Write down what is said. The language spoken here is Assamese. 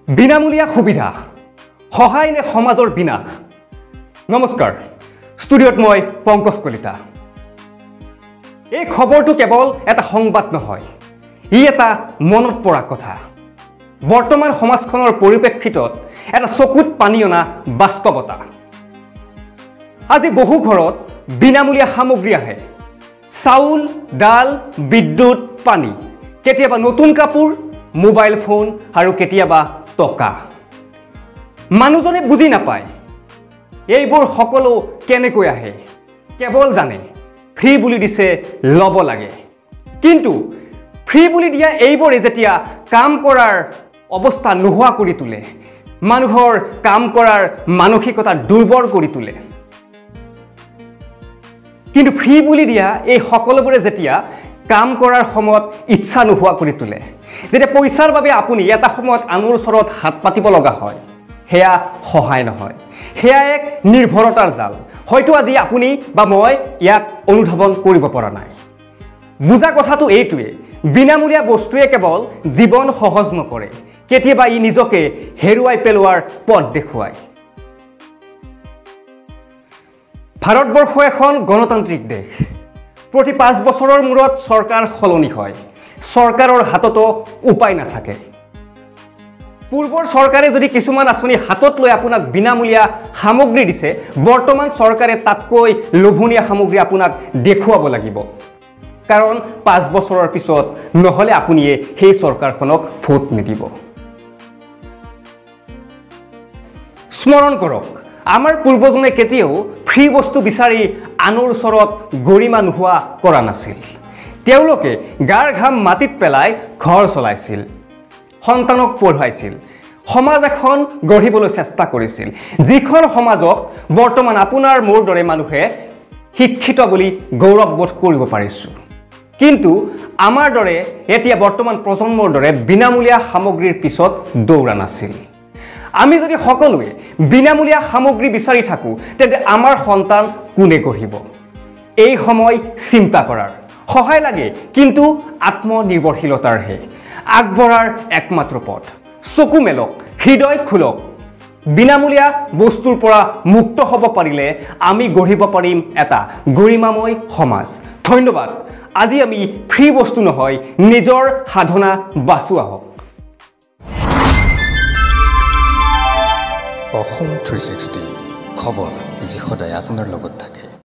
বিনামূলীয়া সুবিধা সহায় নে সমাজৰ বিনাশ। নমস্কাৰ, ষ্টুডিঅ'ত মই পংকজ কলিতা। এই খবৰটো কেৱল এটা সংবাদ নহয়, ই এটা মনত পৰা কথা। বৰ্তমান সমাজখনৰ পৰিপ্ৰেক্ষিতত এটা চকুত পানী অনা বাস্তৱতা। আজি বহু ঘৰত বিনামূলীয়া সামগ্ৰী আহে, চাউল, ডাল, বিদ্যুৎ, পানী, কেতিয়াবা নতুন কাপোৰ, মোবাইল ফোন আৰু কেতিয়াবা টকা। মানুহজনে বুজি নাপায় এইবোৰ সকলো কেনেকৈ আহে, কেৱল জানে ফ্ৰী বুলি দিছে, ল'ব লাগে। কিন্তু ফ্ৰী বুলি দিয়া এইবোৰে যেতিয়া কাম কৰাৰ অৱস্থা নোহোৱা কৰি তোলে, মানুহৰ কাম কৰাৰ মানসিকতা দুৰ্বল কৰি তোলে। কিন্তু ফ্ৰী বুলি দিয়া এই সকলোবোৰে যেতিয়া কাম কৰাৰ সময়ত ইচ্ছা নোহোৱা কৰি তোলে, যেতিয়া পইচাৰ বাবে আপুনি এটা সময়ত আনৰ ওচৰত হাত পাতিব লগা হয়, সেয়া সহায় নহয়, সেয়া এক নিৰ্ভৰতাৰ জাল। হয়তো আজি আপুনি বা মই ইয়াক অনুধাৱন কৰিব পৰা নাই। বুজা কথাটো এইটোৱে, বিনামূলীয়া বস্তুৱে কেৱল জীৱন সহজ নকৰে, কেতিয়াবা ই নিজকে হেৰুৱাই পেলোৱাৰ পথ দেখুৱায়। ভাৰতবৰ্ষ এখন গণতান্ত্ৰিক দেশ। প্ৰতি 5 বছৰৰ মূৰত চৰকাৰ সলনি হয়, চৰকাৰৰ হাততো উপায় নাথাকে। পূৰ্বৰ চৰকাৰে যদি কিছুমান আঁচনি হাতত লৈ আপোনাক বিনামূলীয়া সামগ্ৰী দিছে, বৰ্তমান চৰকাৰে তাতকৈ লোভনীয় সামগ্ৰী আপোনাক দেখুৱাব লাগিব। কাৰণ 5 বছৰৰ পিছত নহ'লে আপুনিয়ে সেই চৰকাৰখনক ভোট নিদিব। স্মৰণ কৰক, আমাৰ পূৰ্বজনে কেতিয়াও ফ্ৰী বস্তু বিচাৰি আনৰ ওচৰত গৰিমা নোহোৱা কৰা নাছিল। তেওঁলোকে গাৰ ঘাম মাটিত পেলাই ঘৰ চলাইছিল, সন্তানক পঢ়ুৱাইছিল, সমাজ এখন গঢ়িবলৈ চেষ্টা কৰিছিল, যিখন সমাজক বৰ্তমান আপোনাৰ মোৰ দৰে মানুহে শিক্ষিত বুলি গৌৰৱবোধ কৰিব পাৰিছোঁ। কিন্তু আমাৰ দৰে এতিয়া বৰ্তমান প্ৰজন্মৰ দৰে বিনামূলীয়া সামগ্ৰীৰ পিছত দৌৰা নাছিল। আমি যদি সকলোৱে বিনামূলীয়া সামগ্ৰী বিচাৰি থাকোঁ, তেন্তে আমাৰ সন্তান কোনে গঢ়িব? এই সময় চিন্তা কৰাৰ। সহায় লাগে, কিন্তু আত্মনিৰ্ভৰশীলতাৰহে আগবঢ়াৰ একমাত্ৰ পথ। চকু মেলক, হৃদয় খোলক। বিনামূলীয়া বস্তুৰ পৰা মুক্ত হ'ব পাৰিলে আমি গঢ়িব পাৰিম এটা গৰিমাময় সমাজ। ধন্যবাদ। আজি আমি ফ্ৰী বস্তু নহয়, নিজৰ সাধনা বাছো আহক। অসম 360 খবৰ যি সদায় আপোনাৰ লগত থাকে।